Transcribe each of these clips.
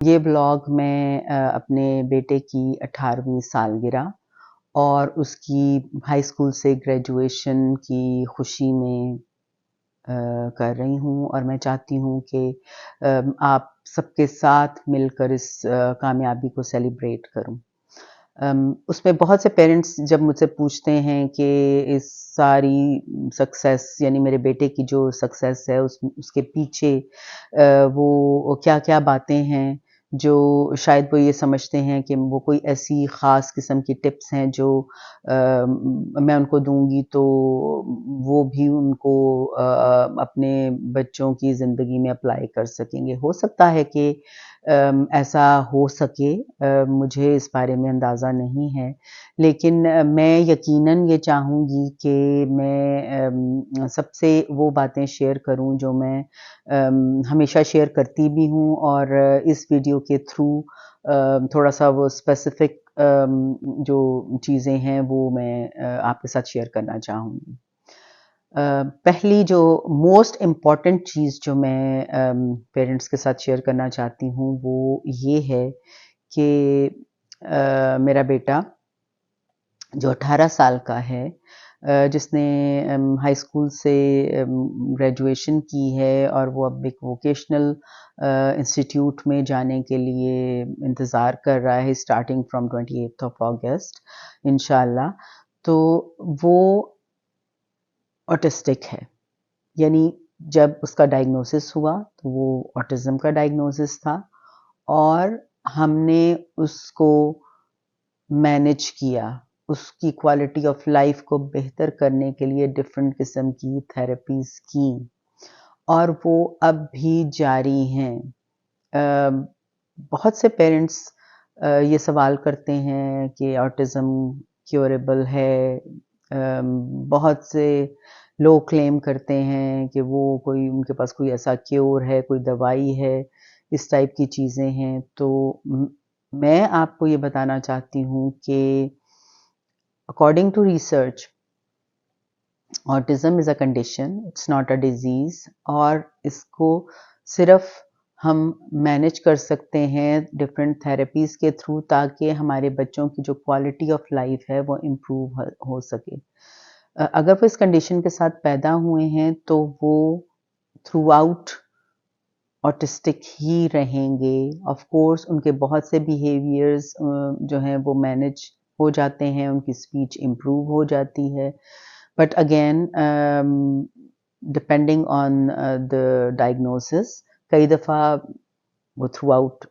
یہ بلاگ میں اپنے بیٹے کی 18ویں سالگرہ اور اس کی ہائی اسکول سے گریجویشن کی خوشی میں کر رہی ہوں، اور میں چاہتی ہوں کہ آپ سب کے ساتھ مل کر اس کامیابی کو سیلیبریٹ کروں۔ اس میں بہت سے پیرنٹس جب مجھ سے پوچھتے ہیں کہ اس ساری سکسیس، یعنی میرے بیٹے کی جو سکسیس ہے اس کے پیچھے وہ کیا کیا باتیں ہیں، جو شاید وہ یہ سمجھتے ہیں کہ وہ کوئی ایسی خاص قسم کی ٹپس ہیں جو میں ان کو دوں گی تو وہ بھی ان کو اپنے بچوں کی زندگی میں اپلائی کر سکیں گے۔ ہو سکتا ہے کہ ایسا ہو سکے، مجھے اس بارے میں اندازہ نہیں ہے، لیکن میں یقیناً یہ چاہوں گی کہ میں سب سے وہ باتیں شیئر کروں جو میں ہمیشہ شیئر کرتی بھی ہوں، اور اس ویڈیو کے تھرو تھوڑا سا وہ اسپیسیفک جو چیزیں ہیں وہ میں آپ کے ساتھ شیئر کرنا چاہوں گی۔ پہلی جو موسٹ امپورٹنٹ چیز جو میں پیرنٹس کے ساتھ شیئر کرنا چاہتی ہوں وہ یہ ہے کہ میرا بیٹا جو 18 سال کا ہے، جس نے ہائی اسکول سے گریجویشن کی ہے اور وہ اب ایک ووکیشنل انسٹیٹیوٹ میں جانے کے لیے انتظار کر رہا ہے اسٹارٹنگ فرام 28 اگست انشاءاللہ، تو وہ آٹسٹک ہے۔ یعنی جب اس کا ڈائگنوسس ہوا تو وہ آٹزم کا ڈائگنوسس تھا، اور ہم نے اس کو مینج کیا، اس کی کوالٹی آف لائف کو بہتر کرنے کے لیے ڈفرینٹ قسم کی تھراپیز کی، اور وہ اب بھی جاری ہیں۔ بہت سے پیرنٹس یہ سوال کرتے ہیں کہ آٹزم کیوریبل ہے، بہت سے لوگ کلیم کرتے ہیں کہ وہ کوئی ان کے پاس کوئی ایسا کیور ہے، کوئی دوائی ہے، اس ٹائپ کی چیزیں ہیں۔ تو میں آپ کو یہ بتانا چاہتی ہوں کہ according to research autism is a condition, it's not a disease، اور اس کو صرف ہم مینج کر سکتے ہیں ڈفرینٹ تھراپیز کے تھرو، تاکہ ہمارے بچوں کی جو کوالٹی آف لائف ہے وہ امپروو ہو سکے۔ اگر وہ اس کنڈیشن کے ساتھ پیدا ہوئے ہیں تو وہ تھرو آؤٹ آٹسٹک ہی رہیں گے۔ آف کورس ان کے بہت سے بیہیویئرز جو ہیں وہ مینج ہو جاتے ہیں، ان کی اسپیچ امپروو ہو جاتی ہے، but again depending on the diagnosis, کئی دفعہ وہ تھرو آؤٹ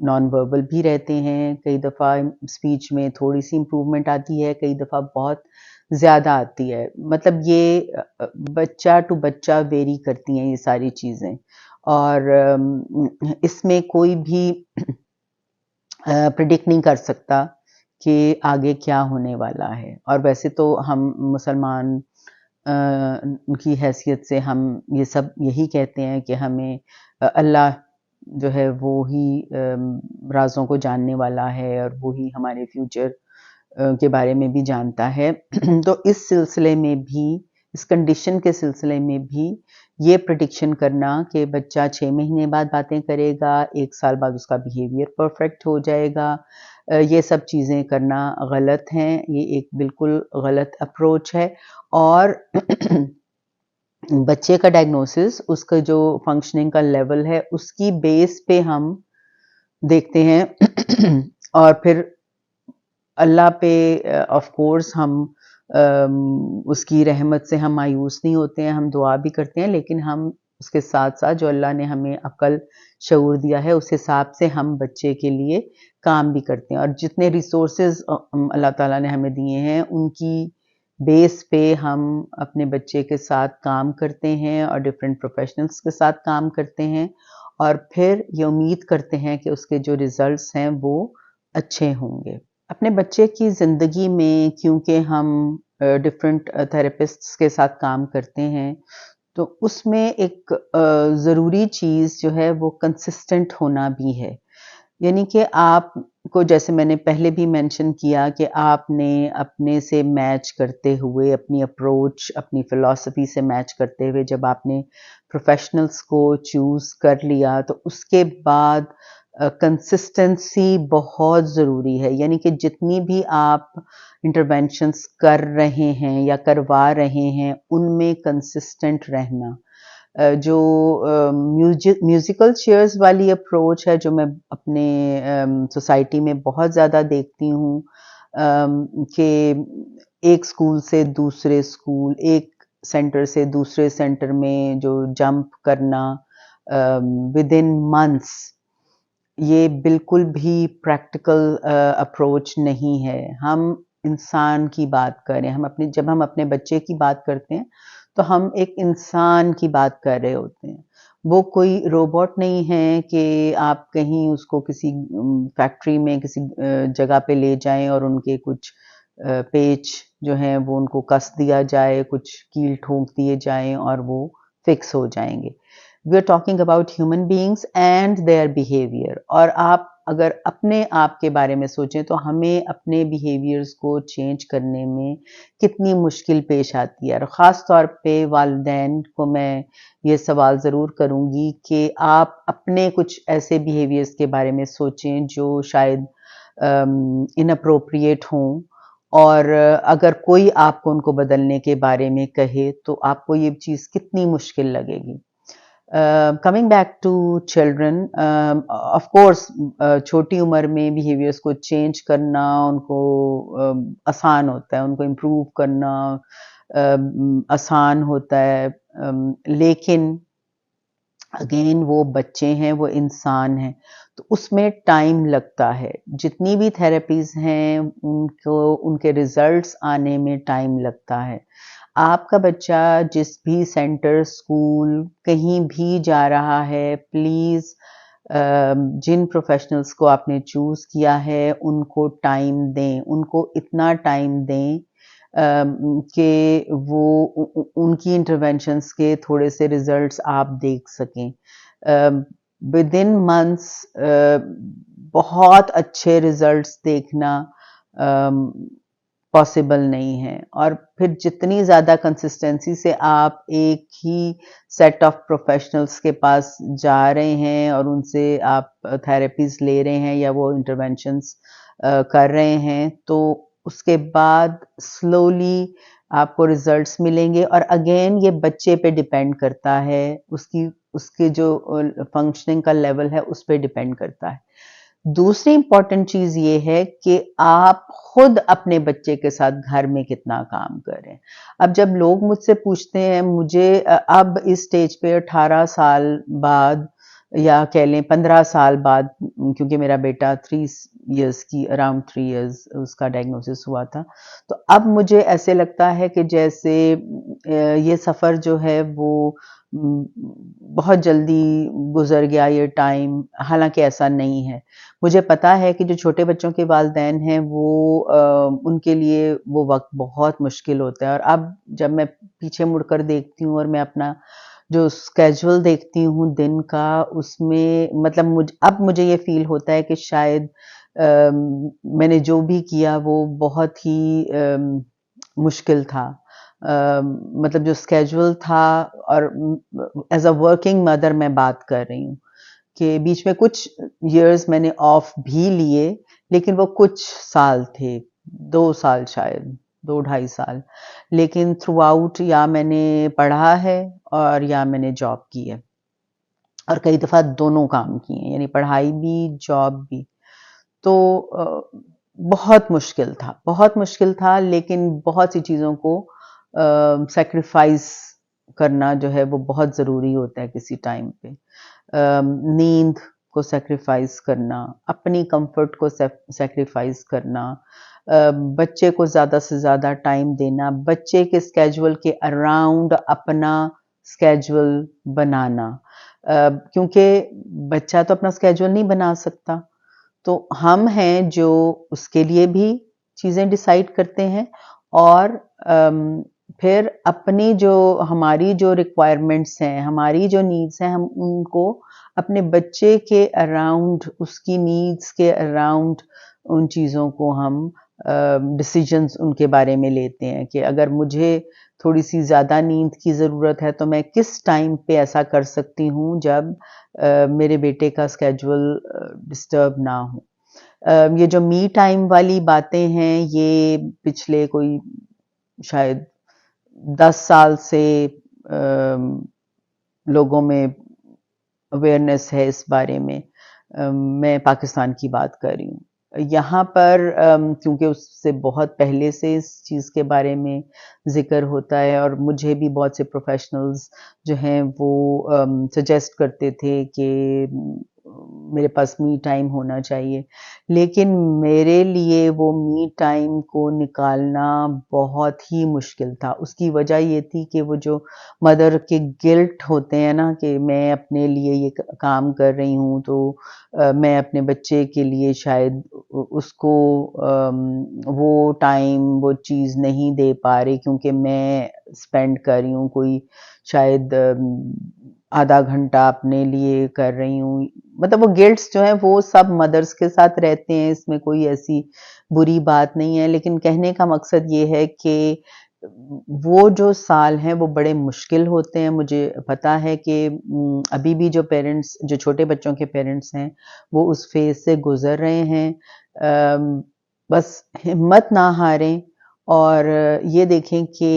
نان وربل بھی رہتے ہیں، کئی دفعہ اسپیچ میں تھوڑی سی امپروومنٹ آتی ہے، کئی دفعہ بہت زیادہ آتی ہے۔ مطلب یہ بچہ ٹو بچہ ویری کرتی ہیں یہ ساری چیزیں، اور اس میں کوئی بھی پریڈکٹ نہیں کر سکتا کہ آگے کیا ہونے والا ہے۔ اور ویسے تو ہم مسلمان کی حیثیت سے ہم یہ سب یہی کہتے ہیں کہ ہمیں اللہ جو ہے وہی رازوں کو جاننے والا ہے، اور وہی ہمارے فیوچر کے بارے میں بھی جانتا ہے۔ تو اس سلسلے میں بھی، اس کنڈیشن کے سلسلے میں بھی یہ پریڈکشن کرنا کہ بچہ 6 مہینے بعد باتیں کرے گا، 1 سال بعد اس کا بیہیویئر پرفیکٹ ہو جائے گا، یہ سب چیزیں کرنا غلط ہیں، یہ ایک بالکل غلط اپروچ ہے۔ اور بچے کا ڈائگنوسس، اس کا جو فنکشننگ کا لیول ہے، اس کی بیس پہ ہم دیکھتے ہیں، اور پھر اللہ پہ آف کورس ہم اس کی رحمت سے ہم مایوس نہیں ہوتے ہیں، ہم دعا بھی کرتے ہیں، لیکن ہم اس کے ساتھ ساتھ جو اللہ نے ہمیں عقل شعور دیا ہے اس حساب سے ہم بچے کے لیے کام بھی کرتے ہیں، اور جتنے ریسورسز اللہ تعالیٰ نے ہمیں دیے ہیں ان کی بیس پہ ہم اپنے بچے کے ساتھ کام کرتے ہیں، اور ڈفرینٹ پروفیشنلز کے ساتھ کام کرتے ہیں، اور پھر یہ امید کرتے ہیں کہ اس کے جو ریزلٹس ہیں وہ اچھے ہوں گے۔ اپنے بچے کی زندگی میں کیونکہ ہم ڈفرینٹ تھراپسٹس کے ساتھ کام کرتے ہیں، تو اس میں ایک ضروری چیز جو ہے وہ کنسسٹنٹ ہونا بھی ہے۔ یعنی کہ آپ کو جیسے میں نے پہلے بھی مینشن کیا کہ آپ نے اپنے سے میچ کرتے ہوئے اپنی اپروچ اپنی فلسفی سے میچ کرتے ہوئے جب آپ نے پروفیشنلز کو چوز کر لیا تو اس کے بعد کنسسٹنسی بہت ضروری ہے. یعنی کہ جتنی بھی آپ انٹرونشنس کر رہے ہیں یا کروا رہے ہیں ان میں کنسسٹنٹ رہنا. جو میوزیکل چیئرز والی اپروچ ہے جو میں اپنے سوسائٹی میں بہت زیادہ دیکھتی ہوں کہ ایک اسکول سے دوسرے اسکول ایک سینٹر سے دوسرے سینٹر میں جو جمپ کرنا ود ان منتھس یہ بالکل بھی پریکٹیکل اپروچ نہیں ہے. ہم انسان کی بات کریں جب ہم اپنے بچے کی بات کرتے ہیں تو ہم ایک انسان کی بات کر رہے ہوتے ہیں. وہ کوئی روبوٹ نہیں ہے کہ آپ کہیں اس کو کسی فیکٹری میں کسی جگہ پہ لے جائیں اور ان کے کچھ پیچ جو ہیں وہ ان کو کس دیا جائے, کچھ کیل ٹھونک دیے جائیں اور وہ فکس ہو جائیں گے. We are talking about human beings and their behaviour. اور آپ اگر اپنے آپ کے بارے میں سوچیں تو ہمیں اپنے بیہیویئرز کو چینج کرنے میں کتنی مشکل پیش آتی ہے. اور خاص طور پہ والدین کو میں یہ سوال ضرور کروں گی کہ آپ اپنے کچھ ایسے بیہیویئرز کے بارے میں سوچیں جو شاید اناپروپریٹ ہوں, اور اگر کوئی آپ کو ان کو بدلنے کے بارے میں کہے تو آپ کو یہ چیز کتنی مشکل لگے گی. Coming back to children, of course چھوٹی عمر میں بیہیویئرس کو چینج کرنا ان کو آسان ہوتا ہے, ان کو امپروو کرنا آسان ہوتا ہے, لیکن اگین وہ بچے ہیں, وہ انسان ہیں, تو اس میں ٹائم لگتا ہے. جتنی بھی تھراپیز ہیں ان کے ریزلٹس آنے میں ٹائم لگتا ہے. آپ کا بچہ جس بھی سینٹر اسکول کہیں بھی جا رہا ہے, پلیز جن پروفیشنلز کو آپ نے چوز کیا ہے ان کو ٹائم دیں, ان کو اتنا ٹائم دیں کہ وہ ان کی انٹرونشنس کے تھوڑے سے ریزلٹس آپ دیکھ سکیں. ود ان منتھس بہت اچھے ریزلٹس دیکھنا پاسبل نہیں ہے, اور پھر جتنی زیادہ کنسسٹنسی سے آپ ایک ہی سیٹ آف پروفیشنلز کے پاس جا رہے ہیں اور ان سے آپ تھراپیز لے رہے ہیں یا وہ انٹرونشنز کر رہے ہیں, تو اس کے بعد سلولی آپ کو ریزلٹس ملیں گے. اور اگین یہ بچے پہ ڈیپینڈ کرتا ہے, اس کے جو فنکشننگ کا لیول ہے اس پہ ڈیپینڈ کرتا ہے. دوسری امپورٹنٹ چیز یہ ہے کہ آپ خود اپنے بچے کے ساتھ گھر میں کتنا کام کریں. اب جب لوگ مجھ سے پوچھتے ہیں, مجھے اب اس سٹیج پہ 18 سال بعد یا کہہ لیں 15 سال بعد, کیونکہ میرا بیٹا 3 ایئرس کی اراؤنڈ 3 ایئرس اس کا ڈائگنوسس ہوا تھا, تو اب مجھے ایسے لگتا ہے کہ جیسے یہ سفر جو ہے وہ بہت جلدی گزر گیا یہ ٹائم, حالانکہ ایسا نہیں ہے. مجھے پتا ہے کہ جو چھوٹے بچوں کے والدین ہیں وہ ان کے لیے وہ وقت بہت مشکل ہوتا ہے. اور اب جب میں پیچھے مڑ کر دیکھتی ہوں اور میں اپنا جو اسکیجول دیکھتی ہوں دن کا, اس میں مطلب اب مجھے یہ فیل ہوتا ہے کہ شاید میں نے جو بھی کیا وہ بہت ہی مشکل تھا. مطلب جو اسکیجول تھا, اور ایز اے ورکنگ مدر میں بات کر رہی ہوں کہ بیچ میں کچھ ایئرز میں نے آف بھی لیے, لیکن وہ کچھ سال تھے, 2 سال شاید 2-2.5 سال, لیکن تھرو آؤٹ یا میں نے پڑھا ہے اور یا میں نے جاب کی ہے, اور کئی دفعہ دونوں کام کیے ہیں, یعنی پڑھائی بھی جاب بھی. تو بہت مشکل تھا, لیکن بہت سی چیزوں کو سیکریفائز کرنا جو ہے وہ بہت ضروری ہوتا ہے کسی ٹائم پہ. نیند کو سیکریفائز کرنا, اپنی کمفرٹ کو سیکریفائز کرنا, بچے کو زیادہ سے زیادہ ٹائم دینا, بچے کے اسکیجول کے اراؤنڈ اپنا اسکیجول بنانا, کیونکہ بچہ تو اپنا اسکیجول نہیں بنا سکتا, تو ہم ہیں جو اس کے لیے بھی چیزیں ڈیسائیڈ کرتے ہیں, اور پھر اپنی جو ہماری جو ریکوائرمنٹس ہیں، ہماری جو نیڈس ہیں، ہم ان کو اپنے بچے کے اراؤنڈ، اس کی نیڈس کے اراؤنڈ ان چیزوں کو ہم ڈسیجنز ان کے بارے میں لیتے ہیں کہ اگر مجھے تھوڑی سی زیادہ نیند کی ضرورت ہے تو میں کس ٹائم پہ ایسا کر سکتی ہوں جب میرے بیٹے کا اسکیجول ڈسٹرب نہ ہو۔ یہ جو می ٹائم والی باتیں ہیں، یہ پچھلے کوئی شاید 10 سال سے لوگوں میں اویئرنیس ہے اس بارے میں۔ میں پاکستان کی بات کر رہی ہوں، یہاں پر کیونکہ اس سے بہت پہلے سے اس چیز کے بارے میں ذکر ہوتا ہے، اور مجھے بھی بہت سے پروفیشنلز جو ہیں وہ سجیسٹ کرتے تھے کہ میرے پاس می ٹائم ہونا چاہیے، لیکن میرے لیے وہ می ٹائم کو نکالنا بہت ہی مشکل تھا۔ اس کی وجہ یہ تھی کہ وہ جو مدر کے گلٹ ہوتے ہیں نا کہ میں اپنے لیے یہ کام کر رہی ہوں تو میں اپنے بچے کے لیے شاید اس کو وہ ٹائم وہ چیز نہیں دے پا رہی کیونکہ میں اسپینڈ کر رہی ہوں کوئی شاید آدھا گھنٹہ اپنے لیے کر رہی ہوں، مطلب وہ گلٹس جو ہیں وہ سب مدرس کے ساتھ رہتے ہیں، اس میں کوئی ایسی بری بات نہیں ہے، لیکن کہنے کا مقصد یہ ہے کہ وہ جو سال ہیں وہ بڑے مشکل ہوتے ہیں۔ مجھے پتا ہے کہ ابھی بھی جو پیرنٹس، جو چھوٹے بچوں کے پیرنٹس ہیں، وہ اس فیز سے گزر رہے ہیں۔ بس ہمت نہ ہاریں اور یہ دیکھیں کہ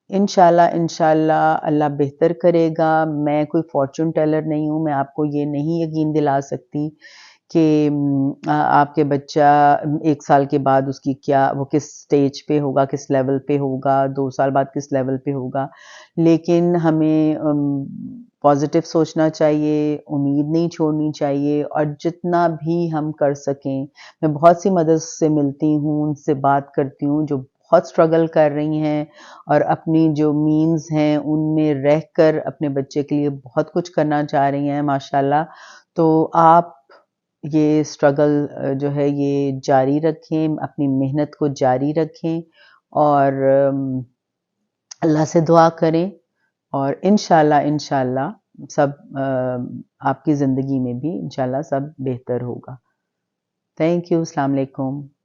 انشاءاللہ اللہ بہتر کرے گا۔ میں کوئی فارچون ٹیلر نہیں ہوں، میں آپ کو یہ نہیں یقین دلا سکتی کہ آپ کے بچہ 1 سال کے بعد اس کی کیا، وہ کس سٹیج پہ ہوگا، کس لیول پہ ہوگا، 2 سال بعد کس لیول پہ ہوگا، لیکن ہمیں پازیٹیو سوچنا چاہیے، امید نہیں چھوڑنی چاہیے، اور جتنا بھی ہم کر سکیں۔ میں بہت سی مدرس سے ملتی ہوں، ان سے بات کرتی ہوں جو بہت اسٹرگل کر رہی ہیں اور اپنی جو مینز ہیں ان میں رہ کر اپنے بچے کے لیے بہت کچھ کرنا چاہ رہی ہیں ماشاءاللہ۔ تو آپ یہ اسٹرگل جو ہے یہ جاری رکھیں، اپنی محنت کو جاری رکھیں اور اللہ سے دعا کریں، اور انشاءاللہ سب آپ کی زندگی میں بھی انشاءاللہ سب بہتر ہوگا۔ تھینک یو، السلام علیکم۔